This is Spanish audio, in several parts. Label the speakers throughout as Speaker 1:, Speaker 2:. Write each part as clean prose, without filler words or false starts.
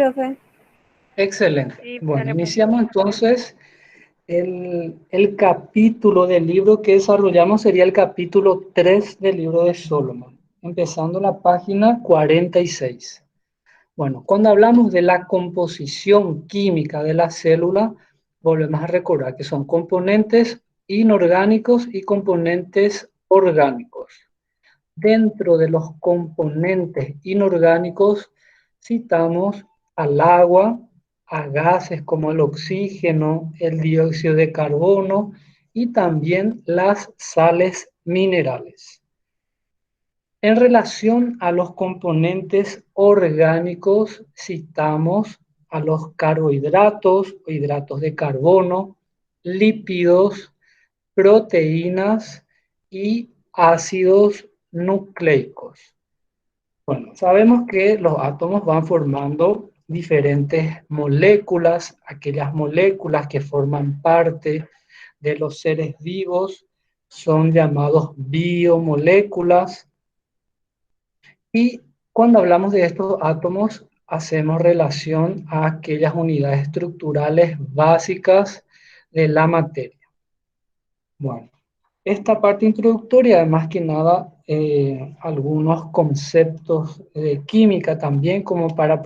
Speaker 1: Profe.
Speaker 2: Excelente.
Speaker 1: Sí,
Speaker 2: Bueno,
Speaker 1: dale pues.
Speaker 2: iniciamos entonces el capítulo del libro que desarrollamos sería el capítulo 3 del libro de Solomon, empezando la página 46. Bueno, cuando hablamos de la composición química de la célula, volvemos a recordar que son componentes inorgánicos y componentes orgánicos. Dentro de los componentes inorgánicos citamos al agua, a gases como el oxígeno, el dióxido de carbono y también las sales minerales. En relación a los componentes orgánicos, citamos a los carbohidratos o hidratos de carbono, lípidos, proteínas y ácidos nucleicos. Bueno, sabemos que los átomos van formando diferentes moléculas, aquellas moléculas que forman parte de los seres vivos son llamados biomoléculas y cuando hablamos de estos átomos hacemos relación a aquellas unidades estructurales básicas de la materia. Bueno, esta parte introductoria, además que nada, algunos conceptos de química también, como para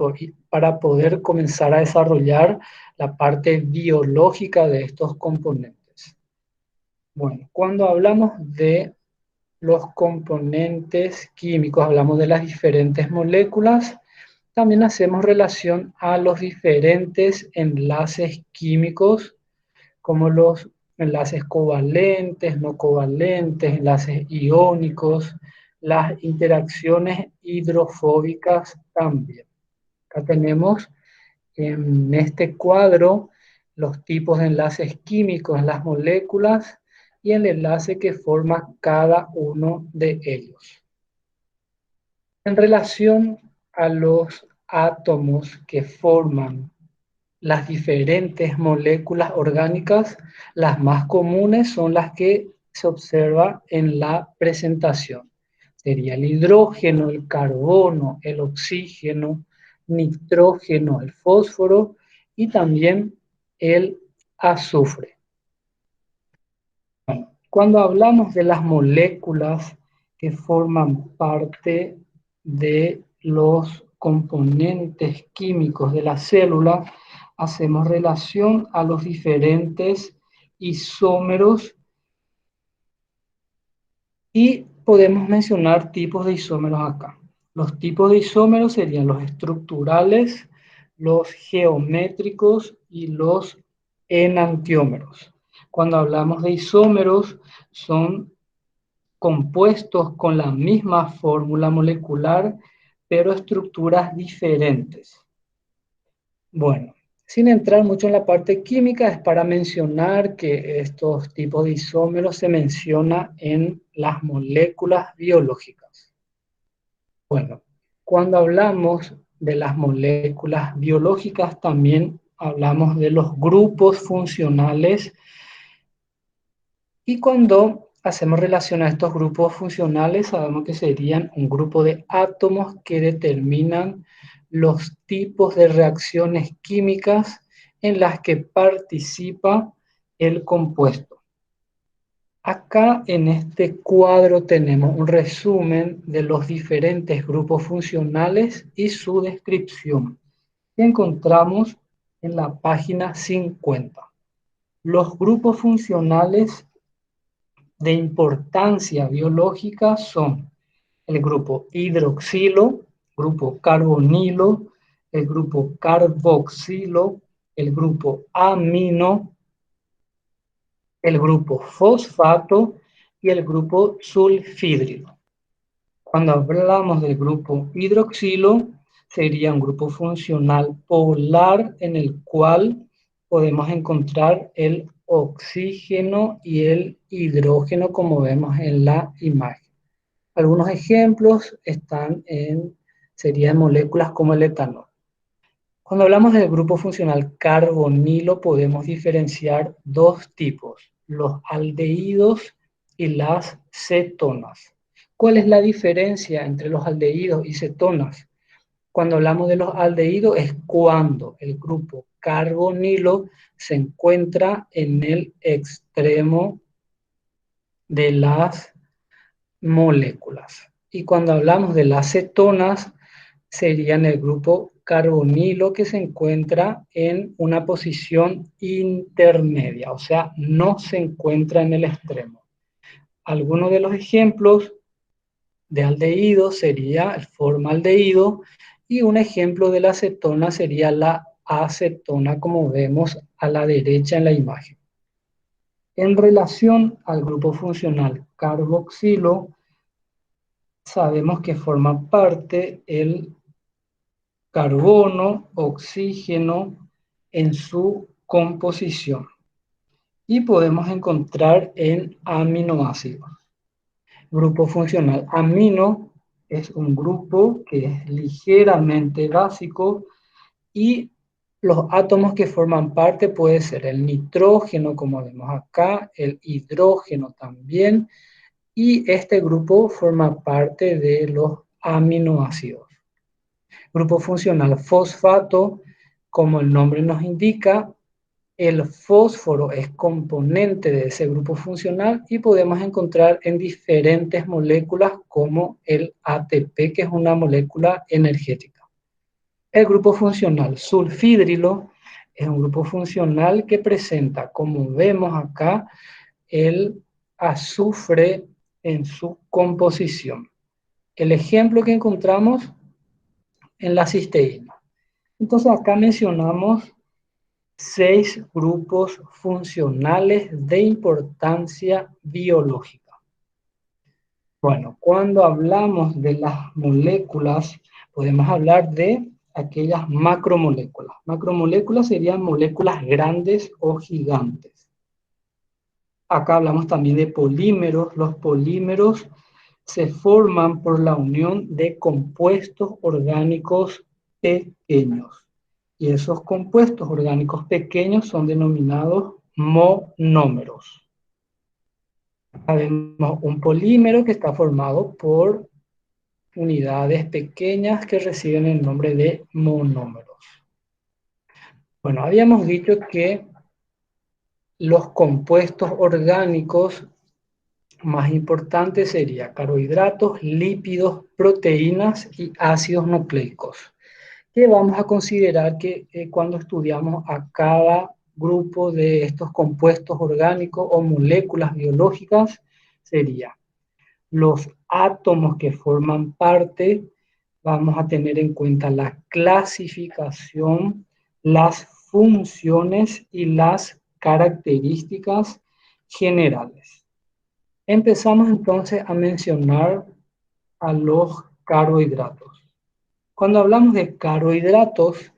Speaker 2: poder comenzar a desarrollar la parte biológica de estos componentes. Bueno, cuando hablamos de los componentes químicos, hablamos de las diferentes moléculas, también hacemos relación a los diferentes enlaces químicos como los enlaces covalentes, no covalentes, enlaces iónicos, las interacciones hidrofóbicas también. Acá tenemos en este cuadro los tipos de enlaces químicos en las moléculas y el enlace que forma cada uno de ellos. En relación a los átomos que forman las diferentes moléculas orgánicas, las más comunes son las que se observa en la presentación. Sería el hidrógeno, el carbono, el oxígeno, nitrógeno, el fósforo y también el azufre. Cuando hablamos de las moléculas que forman parte de los componentes químicos de la célula, hacemos relación a los diferentes isómeros y podemos mencionar tipos de isómeros acá. Los tipos de isómeros serían los estructurales, los geométricos y los enantiómeros. Cuando hablamos de isómeros, son compuestos con la misma fórmula molecular, pero estructuras diferentes. Bueno, sin entrar mucho en la parte química, es para mencionar que estos tipos de isómeros se menciona en las moléculas biológicas. Bueno, cuando hablamos de las moléculas biológicas, también hablamos de los grupos funcionales y cuando hacemos relación a estos grupos funcionales, sabemos que serían un grupo de átomos que determinan los tipos de reacciones químicas en las que participa el compuesto. Acá en este cuadro tenemos un resumen de los diferentes grupos funcionales y su descripción que encontramos en la página 50. Los grupos funcionales de importancia biológica son el grupo hidroxilo, grupo carbonilo, el grupo carboxilo, el grupo amino, el grupo fosfato y el grupo sulfídrico. Cuando hablamos del grupo hidroxilo, sería un grupo funcional polar en el cual podemos encontrar el oxígeno y el hidrógeno como vemos en la imagen. Algunos ejemplos serían moléculas como el etanol. Cuando hablamos del grupo funcional carbonilo podemos diferenciar dos tipos, los aldehídos y las cetonas. ¿Cuál es la diferencia entre los aldehídos y cetonas? Cuando hablamos de los aldehídos es cuando el grupo carbonilo se encuentra en el extremo de las moléculas. Y cuando hablamos de las cetonas, serían el grupo carbonilo que se encuentra en una posición intermedia, o sea, no se encuentra en el extremo. Algunos de los ejemplos de aldehído sería el formaldehído y un ejemplo de la acetona sería la acetona, como vemos a la derecha en la imagen. En relación al grupo funcional carboxilo, sabemos que forma parte el carbono, oxígeno en su composición y podemos encontrar en aminoácidos. Grupo funcional amino es un grupo que es ligeramente básico y los átomos que forman parte puede ser el nitrógeno, como vemos acá, el hidrógeno también, y este grupo forma parte de los aminoácidos. Grupo funcional fosfato, como el nombre nos indica, el fósforo es componente de ese grupo funcional y podemos encontrar en diferentes moléculas como el ATP, que es una molécula energética. El grupo funcional sulfhídrilo es un grupo funcional que presenta, como vemos acá, el azufre en su composición. El ejemplo que encontramos en la cisteína. Entonces acá mencionamos 6 grupos funcionales de importancia biológica. Bueno, cuando hablamos de las moléculas, podemos hablar de aquellas macromoléculas. Macromoléculas serían moléculas grandes o gigantes. Acá hablamos también de polímeros. Los polímeros se forman por la unión de compuestos orgánicos pequeños. Y esos compuestos orgánicos pequeños son denominados monómeros. Vemos un polímero que está formado por unidades pequeñas que reciben el nombre de monómeros. Bueno, habíamos dicho que los compuestos orgánicos más importantes serían carbohidratos, lípidos, proteínas y ácidos nucleicos, que vamos a considerar que cuando estudiamos a cada grupo de estos compuestos orgánicos o moléculas biológicas sería los átomos que forman parte, vamos a tener en cuenta la clasificación, las funciones y las características generales. Empezamos entonces a mencionar a los carbohidratos. Cuando hablamos de carbohidratos,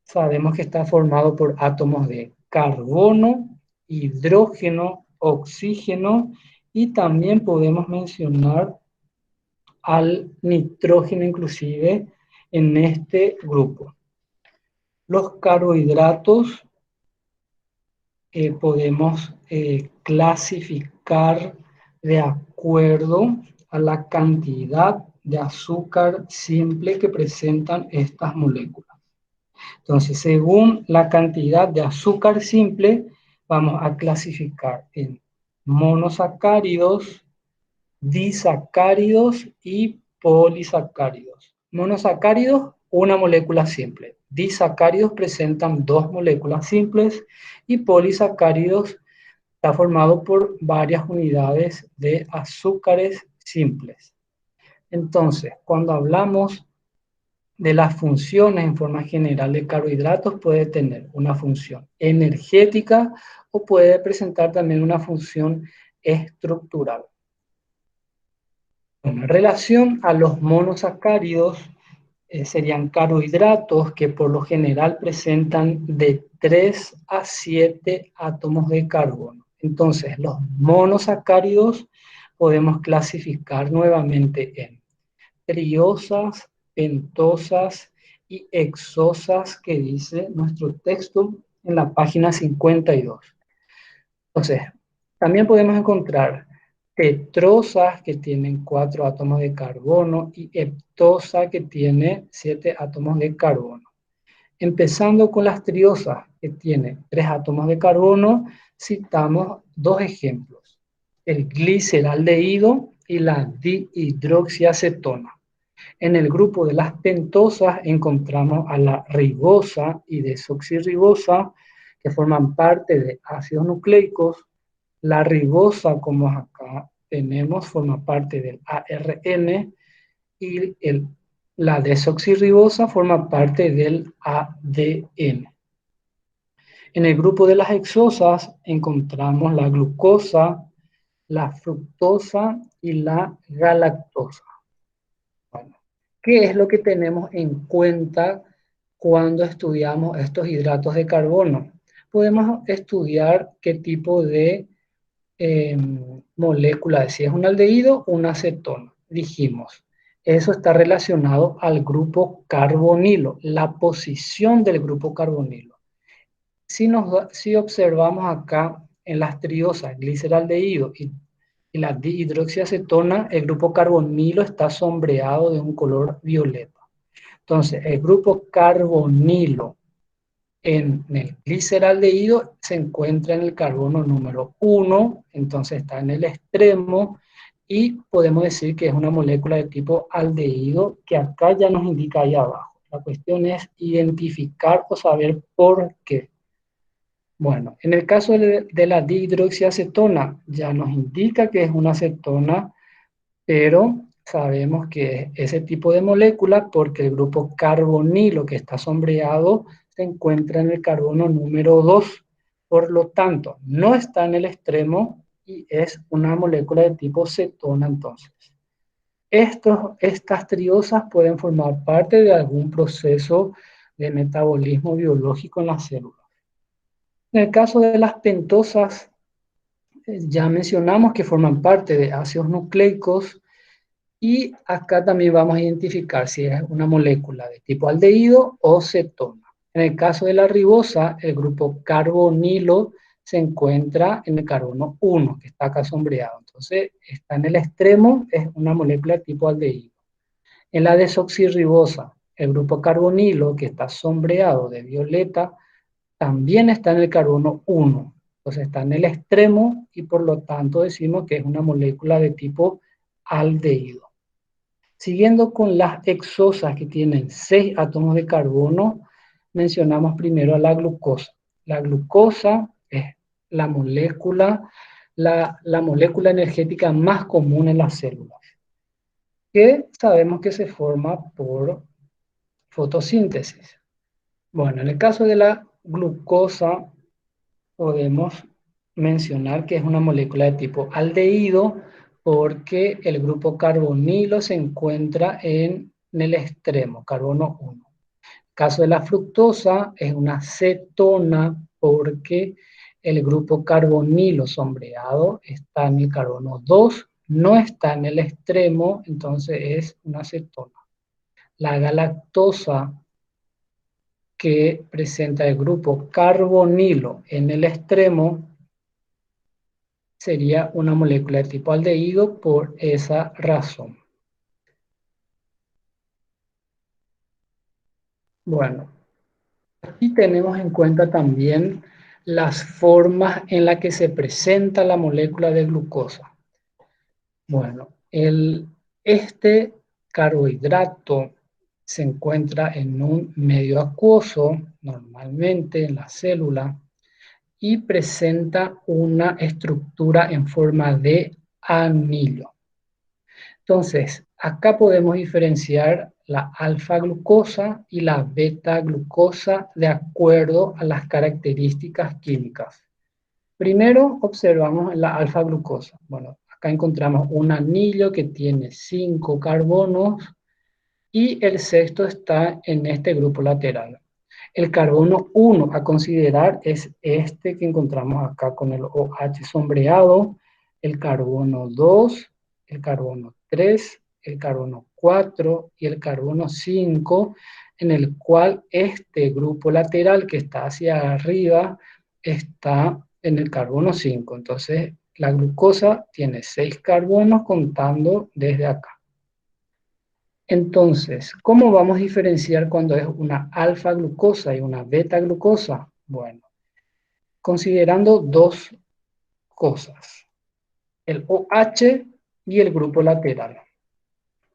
Speaker 2: sabemos que está formado por átomos de carbono, hidrógeno, oxígeno y también podemos mencionar al nitrógeno inclusive en este grupo. Los carbohidratos podemos clasificar de acuerdo a la cantidad de azúcar simple que presentan estas moléculas. Entonces, según la cantidad de azúcar simple, vamos a clasificar en monosacáridos, disacáridos y polisacáridos. Monosacáridos, una molécula simple. Disacáridos presentan dos moléculas simples y polisacáridos está formado por varias unidades de azúcares simples. Entonces, cuando hablamos de las funciones en forma general de carbohidratos, puede tener una función energética o puede presentar también una función estructural. En relación a los monosacáridos, serían carbohidratos que por lo general presentan de 3 a 7 átomos de carbono. Entonces, los monosacáridos podemos clasificar nuevamente en triosas, pentosas y hexosas que dice nuestro texto en la página 52. Entonces, también podemos encontrar tetrosas que tienen 4 átomos de carbono y heptosa que tiene 7 átomos de carbono. Empezando con las triosas que tienen 3 átomos de carbono, citamos dos ejemplos, el gliceraldehído y la dihidroxiacetona. En el grupo de las pentosas encontramos a la ribosa y desoxirribosa, que forman parte de ácidos nucleicos. La ribosa, como acá tenemos, forma parte del ARN y la desoxirribosa forma parte del ADN. En el grupo de las hexosas encontramos la glucosa, la fructosa y la galactosa. Bueno, ¿qué es lo que tenemos en cuenta cuando estudiamos estos hidratos de carbono? Podemos estudiar qué tipo de molécula, si es un aldehído o un acetona. Dijimos, eso está relacionado al grupo carbonilo, la posición del grupo carbonilo. Si observamos acá en las triosas, gliceraldehído y la dihidroxiacetona, el grupo carbonilo está sombreado de un color violeta. Entonces, el grupo carbonilo en el gliceraldehído se encuentra en el carbono número 1, entonces está en el extremo y podemos decir que es una molécula de tipo aldehído que acá ya nos indica ahí abajo. La cuestión es identificar o saber por qué. Bueno, en el caso de la dihidroxiacetona ya nos indica que es una acetona, pero sabemos que es ese tipo de molécula porque el grupo carbonilo que está sombreado se encuentra en el carbono número 2. Por lo tanto, no está en el extremo y es una molécula de tipo cetona entonces. Estas triosas pueden formar parte de algún proceso de metabolismo biológico en las células. En el caso de las pentosas, ya mencionamos que forman parte de ácidos nucleicos. Y acá también vamos a identificar si es una molécula de tipo aldehído o cetona. En el caso de la ribosa, el grupo carbonilo se encuentra en el carbono 1, que está acá sombreado. Entonces, está en el extremo, es una molécula de tipo aldehído. En la desoxirribosa, el grupo carbonilo, que está sombreado de violeta, también está en el carbono 1. Entonces, está en el extremo y por lo tanto decimos que es una molécula de tipo aldehído. Siguiendo con las hexosas que tienen 6 átomos de carbono, mencionamos primero a la glucosa. La glucosa es la molécula energética más común en las células, que sabemos que se forma por fotosíntesis. Bueno, en el caso de la glucosa podemos mencionar que es una molécula de tipo aldehído porque el grupo carbonilo se encuentra en el extremo, carbono 1. El caso de la fructosa es una cetona porque el grupo carbonilo sombreado está en el carbono 2, no está en el extremo, entonces es una cetona. La galactosa, que presenta el grupo carbonilo en el extremo, sería una molécula de tipo aldehído por esa razón. Bueno, aquí tenemos en cuenta también las formas en las que se presenta la molécula de glucosa. Bueno, este carbohidrato se encuentra en un medio acuoso, normalmente en la célula, y presenta una estructura en forma de anillo. Entonces, acá podemos diferenciar la alfa-glucosa y la beta-glucosa de acuerdo a las características químicas. Primero observamos la alfa-glucosa. Bueno, acá encontramos un anillo que tiene 5 carbonos y el sexto está en este grupo lateral. El carbono 1 a considerar es este que encontramos acá con el OH sombreado, el carbono 2, el carbono 3, el carbono 4 y el carbono 5, en el cual este grupo lateral que está hacia arriba está en el carbono 5. Entonces la glucosa tiene 6 carbonos contando desde acá. Entonces, ¿cómo vamos a diferenciar cuando es una alfa glucosa y una beta glucosa? Bueno, considerando dos cosas, el OH y el grupo lateral.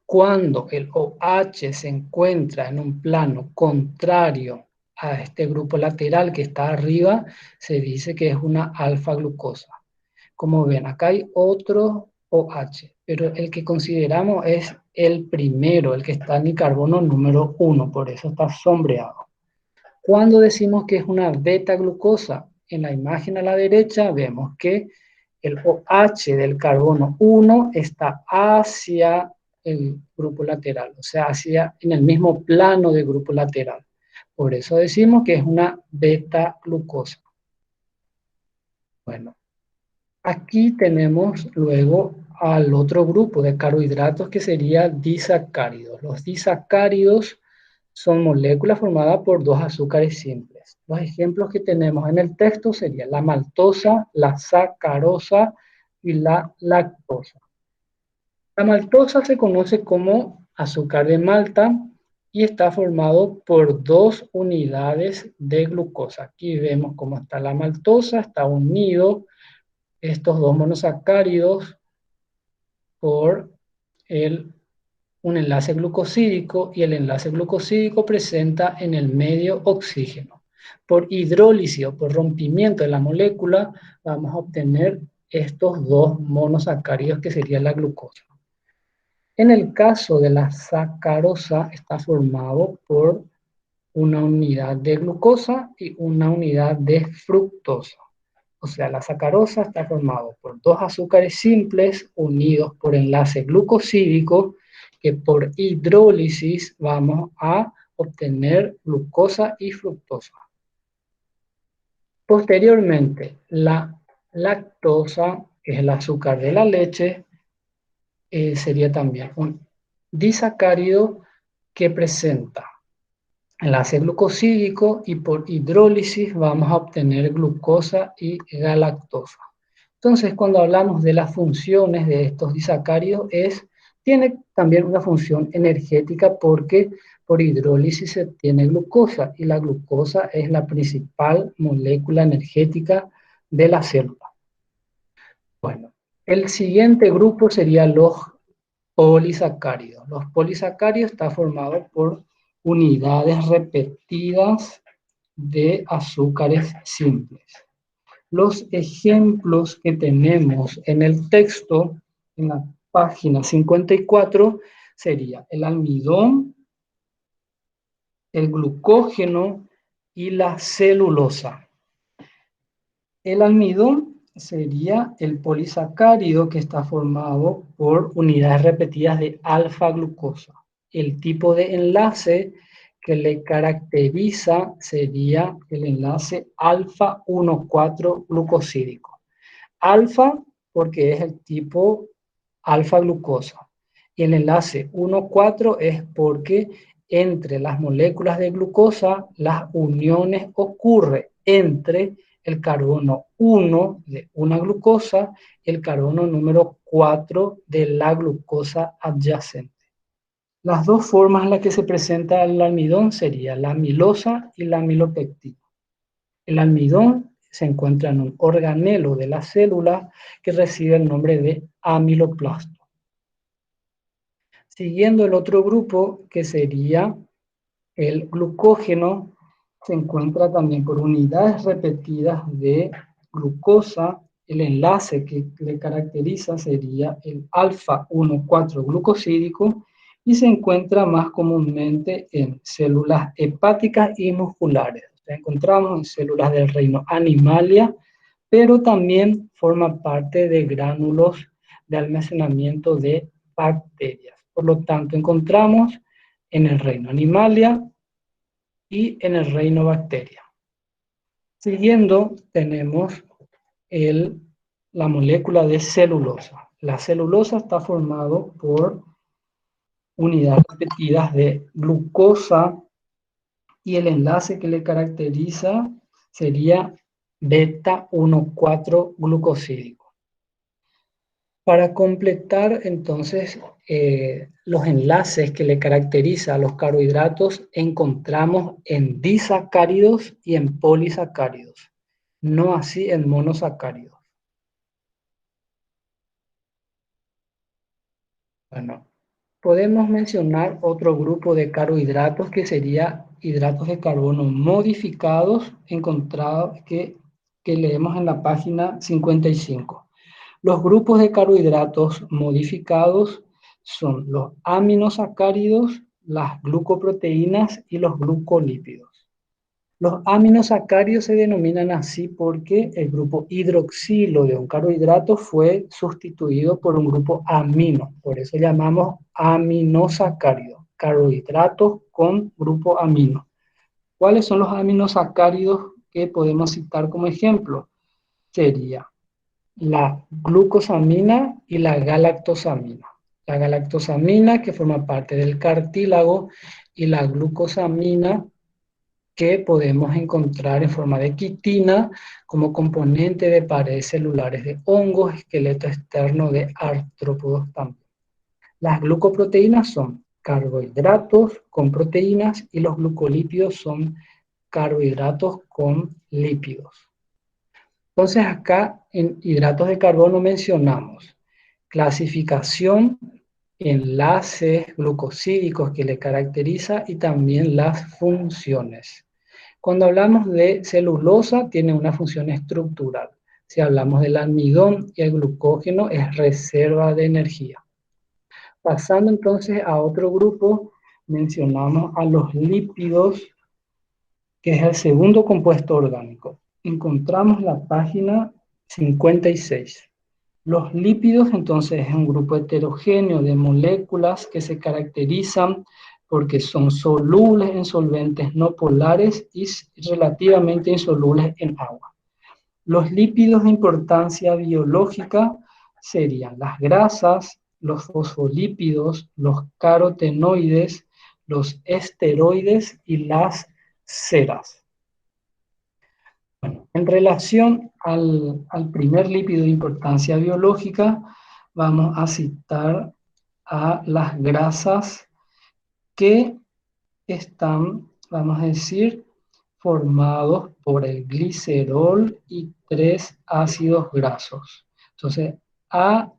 Speaker 2: Cuando el OH se encuentra en un plano contrario a este grupo lateral que está arriba, se dice que es una alfa glucosa. Como ven, acá hay otro OH, pero el que consideramos es el primero, el que está en el carbono número 1, por eso está sombreado. Cuando decimos que es una beta glucosa, en la imagen a la derecha vemos que el OH del carbono 1 está hacia el grupo lateral, o sea, hacia en el mismo plano del grupo lateral. Por eso decimos que es una beta glucosa. Bueno, aquí tenemos luego al otro grupo de carbohidratos que sería disacáridos. Los disacáridos son moléculas formadas por dos azúcares simples. Los ejemplos que tenemos en el texto serían la maltosa, la sacarosa y la lactosa. La maltosa se conoce como azúcar de Malta y está formado por dos unidades de glucosa. Aquí vemos cómo está la maltosa, está unido estos dos monosacáridos por un enlace glucosídico y el enlace glucosídico presenta en el medio oxígeno. Por hidrólisis o por rompimiento de la molécula vamos a obtener estos dos monosacáridos que sería la glucosa. En el caso de la sacarosa está formado por una unidad de glucosa y una unidad de fructosa. O sea, la sacarosa está formado por dos azúcares simples unidos por enlace glucosídico que por hidrólisis vamos a obtener glucosa y fructosa. Posteriormente, la lactosa, que es el azúcar de la leche, sería también un disacárido que presenta enlace glucosídico y por hidrólisis vamos a obtener glucosa y galactosa. Entonces, cuando hablamos de las funciones de estos disacáridos, tiene también una función energética porque por hidrólisis se obtiene glucosa y la glucosa es la principal molécula energética de la célula. Bueno, el siguiente grupo sería los polisacáridos. Los polisacáridos están formados por unidades repetidas de azúcares simples. Los ejemplos que tenemos en el texto, en la página 54, sería el almidón, el glucógeno y la celulosa. El almidón sería el polisacárido que está formado por unidades repetidas de alfa-glucosa. El tipo de enlace que le caracteriza sería el enlace alfa 1,4 glucosídico. Alfa porque es el tipo alfa-glucosa. Y el enlace 1,4 es porque entre las moléculas de glucosa las uniones ocurren entre el carbono 1 de una glucosa y el carbono número 4 de la glucosa adyacente. Las dos formas en las que se presenta el almidón serían la amilosa y la amilopectina. El almidón se encuentra en un organelo de la célula que recibe el nombre de amiloplasto. Siguiendo el otro grupo, que sería el glucógeno, se encuentra también por unidades repetidas de glucosa. El enlace que le caracteriza sería el alfa 1,4 glucosídico y se encuentra más comúnmente en células hepáticas y musculares. La encontramos en células del reino Animalia, pero también forma parte de gránulos de almacenamiento de bacterias. Por lo tanto, encontramos en el reino Animalia y en el reino Bacteria. Siguiendo, tenemos la molécula de celulosa. La celulosa está formado por unidades repetidas de glucosa y el enlace que le caracteriza sería beta 1,4 glucosídico. Para completar, entonces, los enlaces que le caracteriza a los carbohidratos encontramos en disacáridos y en polisacáridos, no así en monosacáridos. Bueno, podemos mencionar otro grupo de carbohidratos que sería hidratos de carbono modificados, encontrados que leemos en la página 55. Los grupos de carbohidratos modificados son los aminosacáridos, las glucoproteínas y los glucolípidos. Los aminosacáridos se denominan así porque el grupo hidroxilo de un carbohidrato fue sustituido por un grupo amino. Por eso llamamos aminosacáridos, carbohidratos con grupo amino. ¿Cuáles son los aminosacáridos que podemos citar como ejemplo? Sería la glucosamina y la galactosamina. La galactosamina, que forma parte del cartílago, y la glucosamina, que podemos encontrar en forma de quitina como componente de paredes celulares de hongos, esqueleto externo de artrópodos también. Las glucoproteínas son carbohidratos con proteínas y los glucolípidos son carbohidratos con lípidos. Entonces acá en hidratos de carbono mencionamos clasificación, enlaces glucosídicos que le caracteriza y también las funciones. Cuando hablamos de celulosa, tiene una función estructural. Si hablamos del almidón y el glucógeno, es reserva de energía. Pasando entonces a otro grupo, mencionamos a los lípidos, que es el segundo compuesto orgánico. Encontramos la página 56. Los lípidos entonces es un grupo heterogéneo de moléculas que se caracterizan porque son solubles en solventes no polares y relativamente insolubles en agua. Los lípidos de importancia biológica serían las grasas, los fosfolípidos, los carotenoides, los esteroides y las ceras. Bueno, en relación al primer lípido de importancia biológica, vamos a citar a las grasas que están, vamos a decir, formados por el glicerol y tres ácidos grasos. Entonces, a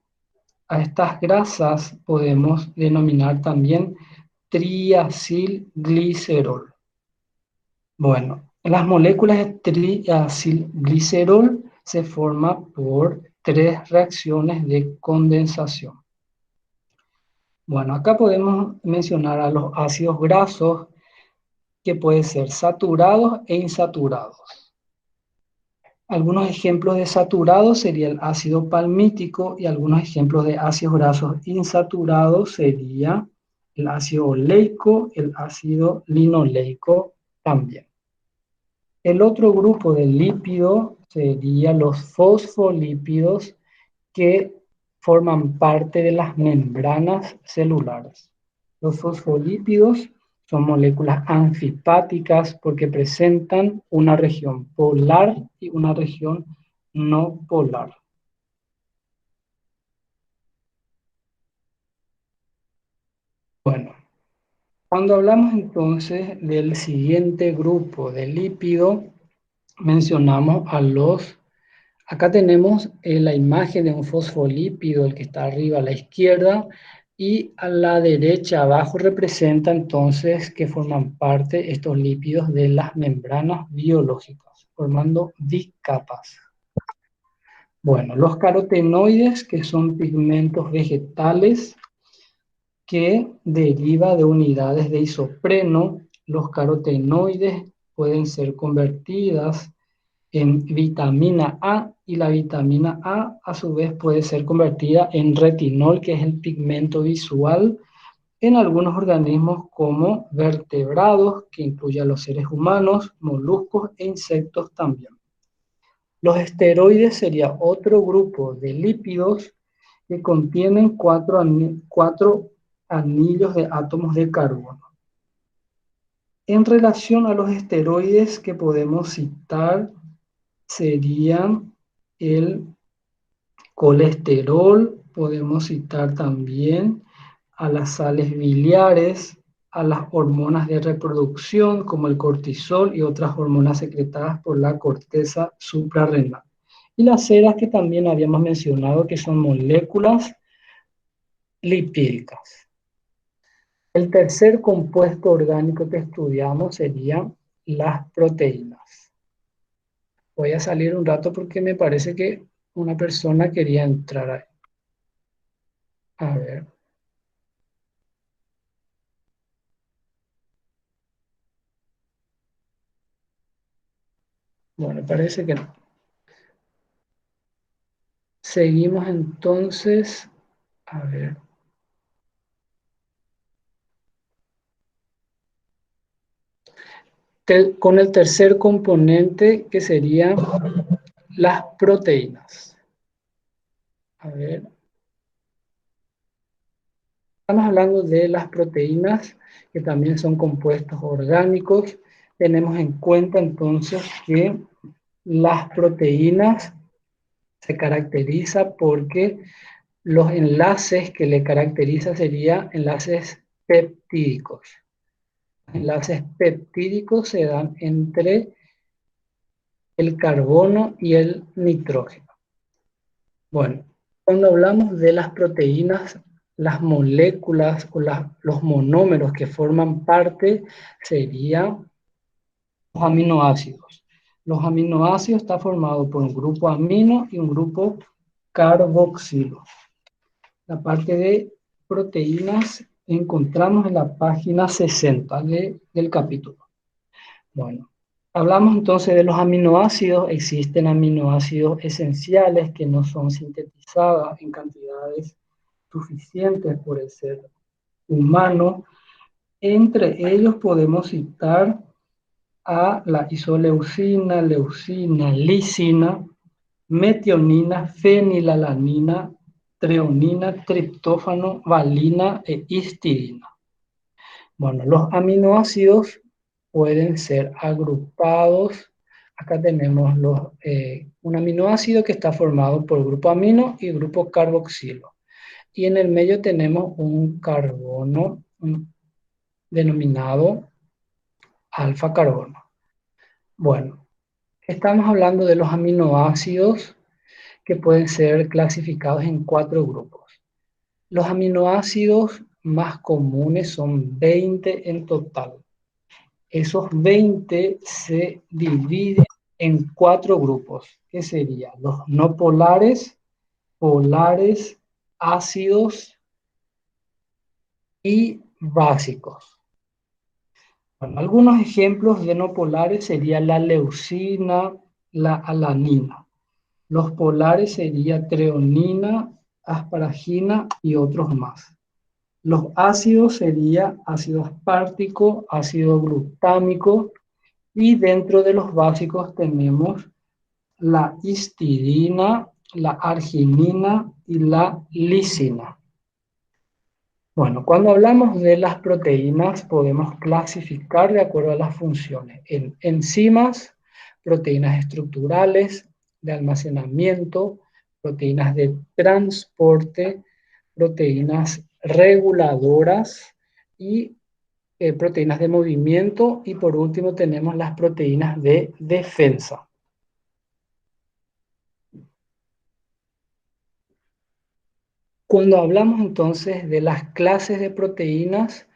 Speaker 2: estas grasas podemos denominar también triacilglicerol. Bueno, las moléculas de triacilglicerol se forman por tres reacciones de condensación. Bueno, acá podemos mencionar a los ácidos grasos que pueden ser saturados e insaturados. Algunos ejemplos de saturados sería el ácido palmítico y algunos ejemplos de ácidos grasos insaturados sería el ácido oleico, el ácido linoleico también. El otro grupo de lípidos sería los fosfolípidos que forman parte de las membranas celulares. Los fosfolípidos son moléculas anfipáticas porque presentan una región polar y una región no polar. Bueno, cuando hablamos entonces del siguiente grupo de lípido, mencionamos a los. Acá tenemos la imagen de un fosfolípido, el que está arriba a la izquierda, y a la derecha abajo representa entonces que forman parte estos lípidos de las membranas biológicas, formando dicapas. Bueno, los carotenoides, que son pigmentos vegetales que deriva de unidades de isopreno, los carotenoides pueden ser convertidas en vitamina A y la vitamina A su vez puede ser convertida en retinol, que es el pigmento visual en algunos organismos como vertebrados, que incluye a los seres humanos, moluscos e insectos también. Los esteroides sería otro grupo de lípidos que contienen cuatro anillos de átomos de carbono. En relación a los esteroides que podemos citar serían el Colesterol, podemos citar también a las sales biliares, a las hormonas de reproducción como el cortisol y otras hormonas secretadas por la corteza suprarrenal. Y las ceras que también habíamos mencionado que son moléculas lipídicas. El tercer compuesto orgánico que estudiamos serían las proteínas. Voy a salir un rato porque me parece que una persona quería entrar ahí. A ver. Bueno, parece que no. Seguimos entonces. A ver. Con el tercer componente que serían las proteínas. A ver. Estamos hablando de las proteínas que también son compuestos orgánicos. Tenemos en cuenta entonces que las proteínas se caracteriza porque los enlaces que le caracteriza serían enlaces peptídicos. Enlaces peptídicos se dan entre el carbono y el nitrógeno. Bueno, cuando hablamos de las proteínas, las moléculas o los monómeros que forman parte serían los aminoácidos. Los aminoácidos están formados por un grupo amino y un grupo carboxilo. La parte de proteínas encontramos en la página 60 del capítulo. Bueno, hablamos entonces de los aminoácidos. Existen aminoácidos esenciales que no son sintetizados en cantidades suficientes por el ser humano. Entre ellos podemos citar a la isoleucina, leucina, lisina, metionina, fenilalanina, treonina, triptófano, valina e histidina. Bueno, los aminoácidos pueden ser agrupados. Acá tenemos un aminoácido que está formado por grupo amino y grupo carboxilo. Y en el medio tenemos un carbono denominado alfa carbono. Bueno, estamos hablando de los aminoácidos que pueden ser clasificados en 4 grupos. Los aminoácidos más comunes son 20 en total. Esos 20 se dividen en 4 grupos, que serían los no polares, polares, ácidos y básicos. Bueno, algunos ejemplos de no polares serían la leucina, la alanina. Los polares serían treonina, asparagina y otros más. Los ácidos serían ácido aspartico, ácido glutámico y dentro de los básicos tenemos la histidina, la arginina y la lisina. Bueno, cuando hablamos de las proteínas podemos clasificar de acuerdo a las funciones en enzimas, proteínas estructurales, de almacenamiento, proteínas de transporte, proteínas reguladoras y proteínas de movimiento y por último tenemos las proteínas de defensa. Cuando hablamos entonces de las clases de proteínas,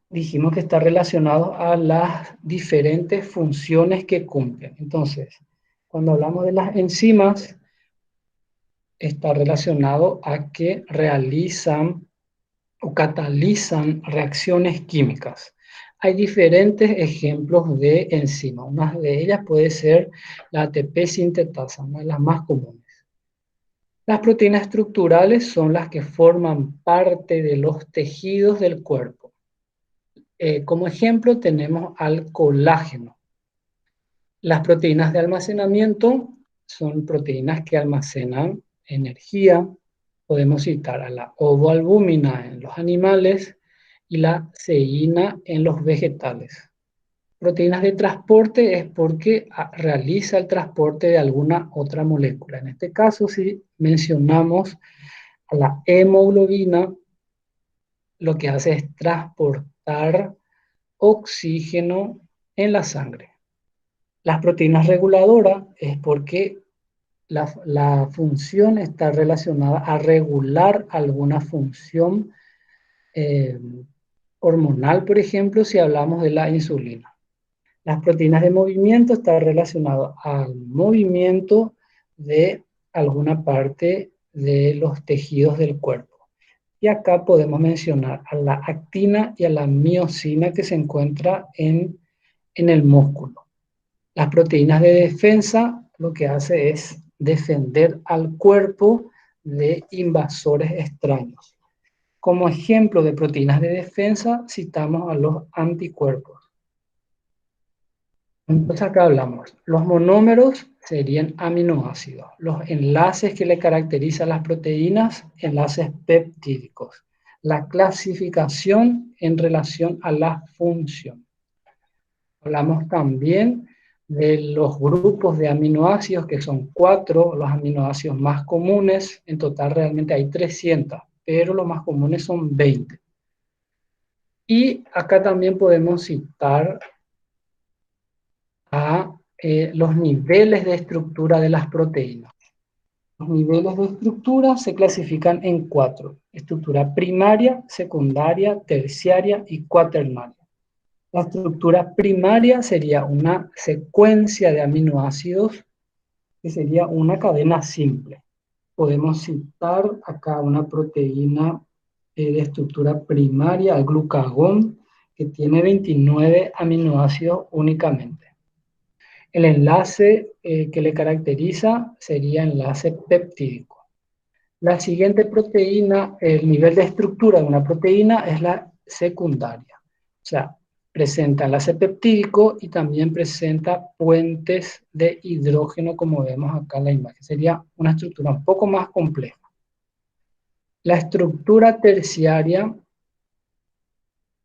Speaker 2: dijimos que está relacionado a las diferentes funciones que cumplen. Entonces, cuando hablamos de las enzimas, está relacionado a que realizan o catalizan reacciones químicas. Hay diferentes ejemplos de enzimas. Una de ellas puede ser la ATP sintetasa, una de las más comunes. Las proteínas estructurales son las que forman parte de los tejidos del cuerpo. Como ejemplo tenemos al colágeno. Las proteínas de almacenamiento son proteínas que almacenan energía. Podemos citar a la ovoalbúmina en los animales y la ceína en los vegetales. Proteínas de transporte es porque realiza el transporte de alguna otra molécula. En este caso, si mencionamos a la hemoglobina, lo que hace es transportar oxígeno en la sangre. Las proteínas reguladoras es porque la función está relacionada a regular alguna función eh, hormonal, por ejemplo, si hablamos de la insulina. Las proteínas de movimiento están relacionadas al movimiento de alguna parte de los tejidos del cuerpo. Y acá podemos mencionar a la actina y a la miosina que se encuentra en el músculo. Las proteínas de defensa lo que hace es defender al cuerpo de invasores extraños. Como ejemplo de proteínas de defensa citamos a los anticuerpos. Entonces acá hablamos, los monómeros serían aminoácidos, los enlaces que le caracterizan a las proteínas, enlaces peptídicos, la clasificación en relación a la función. Hablamos también de los grupos de aminoácidos, que son 4, los aminoácidos más comunes, en total realmente hay 300, pero los más comunes son 20. Y acá también podemos citar a los niveles de estructura de las proteínas. Los niveles de estructura se clasifican en 4: estructura primaria, secundaria, terciaria y cuaternaria. La estructura primaria sería una secuencia de aminoácidos que sería una cadena simple. Podemos citar acá una proteína de estructura primaria, el glucagón, que tiene 29 aminoácidos únicamente. El enlace que le caracteriza sería enlace peptídico. La siguiente proteína, el nivel de estructura de una proteína es la secundaria. O sea, presenta enlace peptídico y también presenta puentes de hidrógeno, como vemos acá en la imagen. Sería una estructura un poco más compleja. La estructura terciaria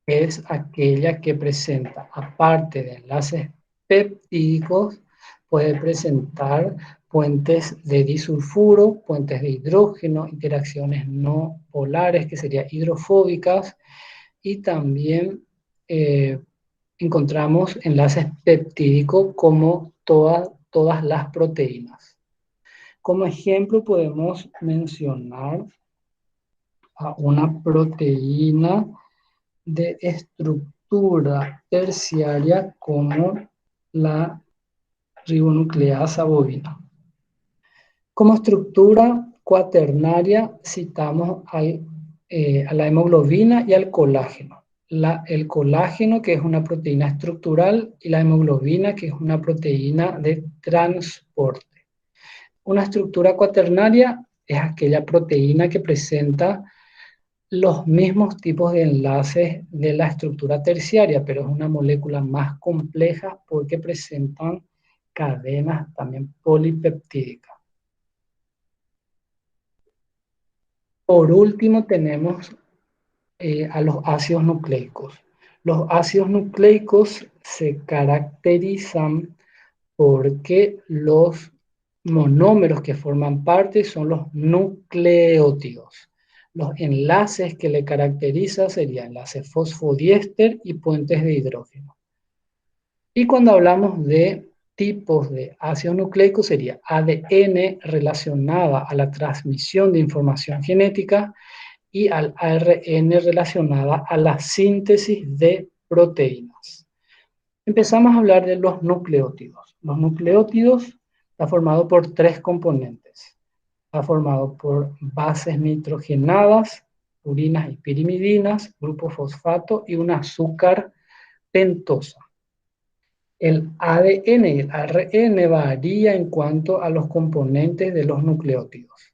Speaker 2: es aquella que presenta, aparte de enlaces peptídicos, puede presentar puentes de disulfuro, puentes de hidrógeno, interacciones no polares, que serían hidrofóbicas, y también encontramos enlaces peptídicos como todas las proteínas. Como ejemplo podemos mencionar a una proteína de estructura terciaria como la ribonucleasa bovina. Como estructura cuaternaria citamos a la hemoglobina y al colágeno. El colágeno, que es una proteína estructural, y la hemoglobina, que es una proteína de transporte. Una estructura cuaternaria es aquella proteína que presenta los mismos tipos de enlaces de la estructura terciaria, pero es una molécula más compleja porque presentan cadenas también polipeptídicas. Por último tenemos a los ácidos nucleicos. Los ácidos nucleicos se caracterizan porque los monómeros que forman parte son los nucleótidos. Los enlaces que le caracterizan serían enlaces fosfodiéster y puentes de hidrógeno. Y cuando hablamos de tipos de ácidos nucleicos sería ADN relacionada a la transmisión de información genética y al ARN relacionada a la síntesis de proteínas. Empezamos a hablar de los nucleótidos. Los nucleótidos están formados por 3 componentes. Está formado por bases nitrogenadas, purinas y pirimidinas, grupo fosfato y un azúcar pentosa. El ADN y el ARN varía en cuanto a los componentes de los nucleótidos.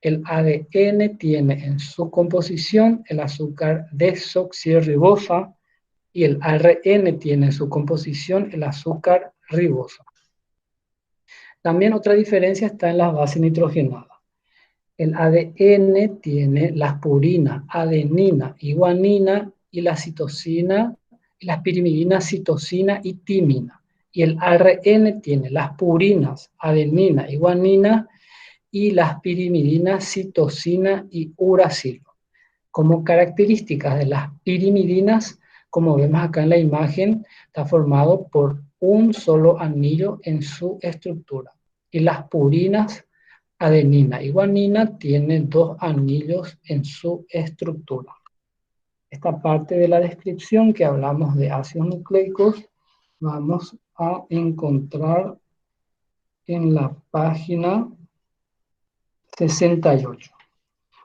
Speaker 2: El ADN tiene en su composición el azúcar desoxirribosa y el ARN tiene en su composición el azúcar ribosa. También otra diferencia está en las bases nitrogenadas. El ADN tiene las purinas, adenina y guanina, y la citosina y las pirimidinas citosina y timina. Y el ARN tiene las purinas, adenina y guanina, y las pirimidinas citosina y uracilo. Como características de las pirimidinas, como vemos acá en la imagen, está formado por un solo anillo en su estructura. Y las purinas, adenina y guanina, tienen dos anillos en su estructura. Esta parte de la descripción que hablamos de ácidos nucleicos, vamos a encontrar en la página 68.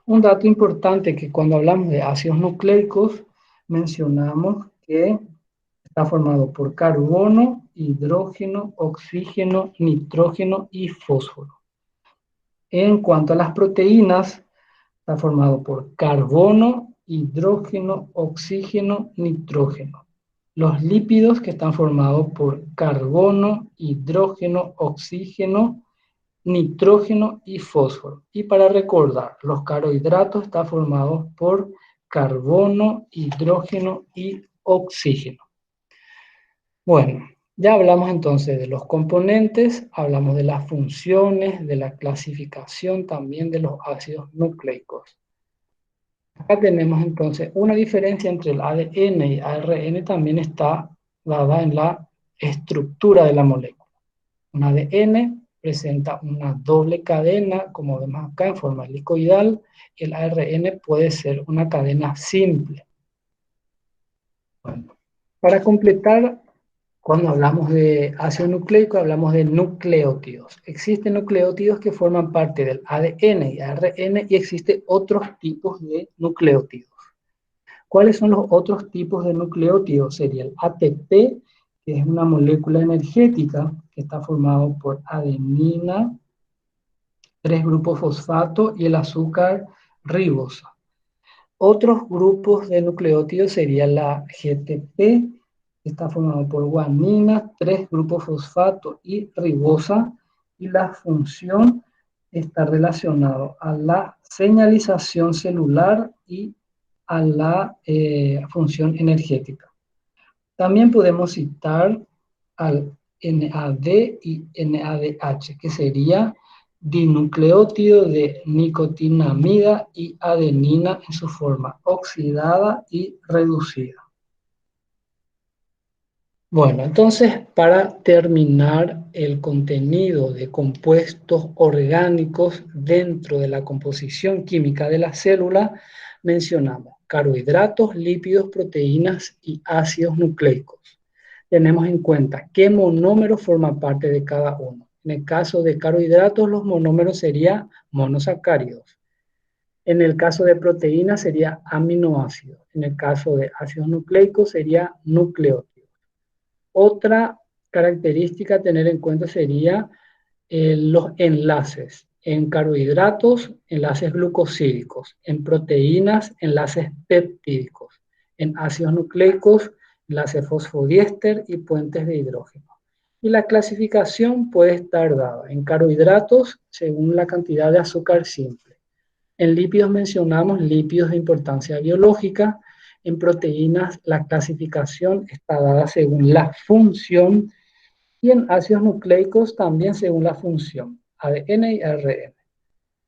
Speaker 2: Un dato importante que cuando hablamos de ácidos nucleicos mencionamos que está formado por carbono, hidrógeno, oxígeno, nitrógeno y fósforo. En cuanto a las proteínas, está formado por carbono, hidrógeno, oxígeno, nitrógeno. Los lípidos que están formados por carbono, hidrógeno, oxígeno, nitrógeno y fósforo. Y para recordar, los carbohidratos están formados por carbono, hidrógeno y oxígeno. Bueno, ya hablamos entonces de los componentes, hablamos de las funciones, de la clasificación también de los ácidos nucleicos. Acá tenemos entonces una diferencia entre el ADN y ARN también está dada en la estructura de la molécula. Un ADN presenta una doble cadena, como vemos acá, en forma helicoidal. El ARN puede ser una cadena simple. Bueno, para completar, cuando hablamos de ácido nucleico, hablamos de nucleótidos. Existen nucleótidos que forman parte del ADN y ARN y existen otros tipos de nucleótidos. ¿Cuáles son los otros tipos de nucleótidos? Sería el ATP, que es una molécula energética que está formado por adenina, 3 grupos fosfato y el azúcar ribosa. Otros grupos de nucleótidos sería la GTP, que está formado por guanina, 3 grupos fosfato y ribosa, y la función está relacionada a la señalización celular y a la función energética. También podemos citar al NAD y NADH, que sería dinucleótido de nicotinamida y adenina en su forma oxidada y reducida. Bueno, entonces para terminar el contenido de compuestos orgánicos dentro de la composición química de la célula, mencionamos carbohidratos, lípidos, proteínas y ácidos nucleicos. Tenemos en cuenta qué monómero forma parte de cada uno. En el caso de carbohidratos, los monómeros serían monosacáridos. En el caso de proteínas sería aminoácidos. En el caso de ácidos nucleicos sería nucleótidos. Otra característica a tener en cuenta sería los enlaces. En carbohidratos, enlaces glucosídicos. En proteínas, enlaces peptídicos. En ácidos nucleicos, enlaces fosfodiéster y puentes de hidrógeno. Y la clasificación puede estar dada en carbohidratos según la cantidad de azúcar simple. En lípidos mencionamos lípidos de importancia biológica. En proteínas la clasificación está dada según la función y en ácidos nucleicos también según la función, ADN y ARN.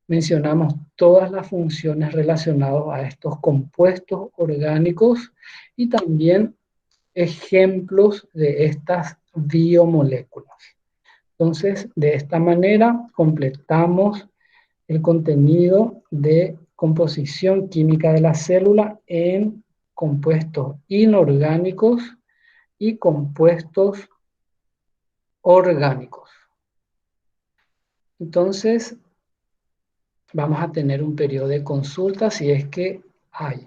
Speaker 2: Mencionamos todas las funciones relacionadas a estos compuestos orgánicos y también ejemplos de estas biomoléculas. Entonces, de esta manera completamos el contenido de composición química de la célula en compuestos inorgánicos y compuestos orgánicos. Entonces, vamos a tener un periodo de consulta si es que hay.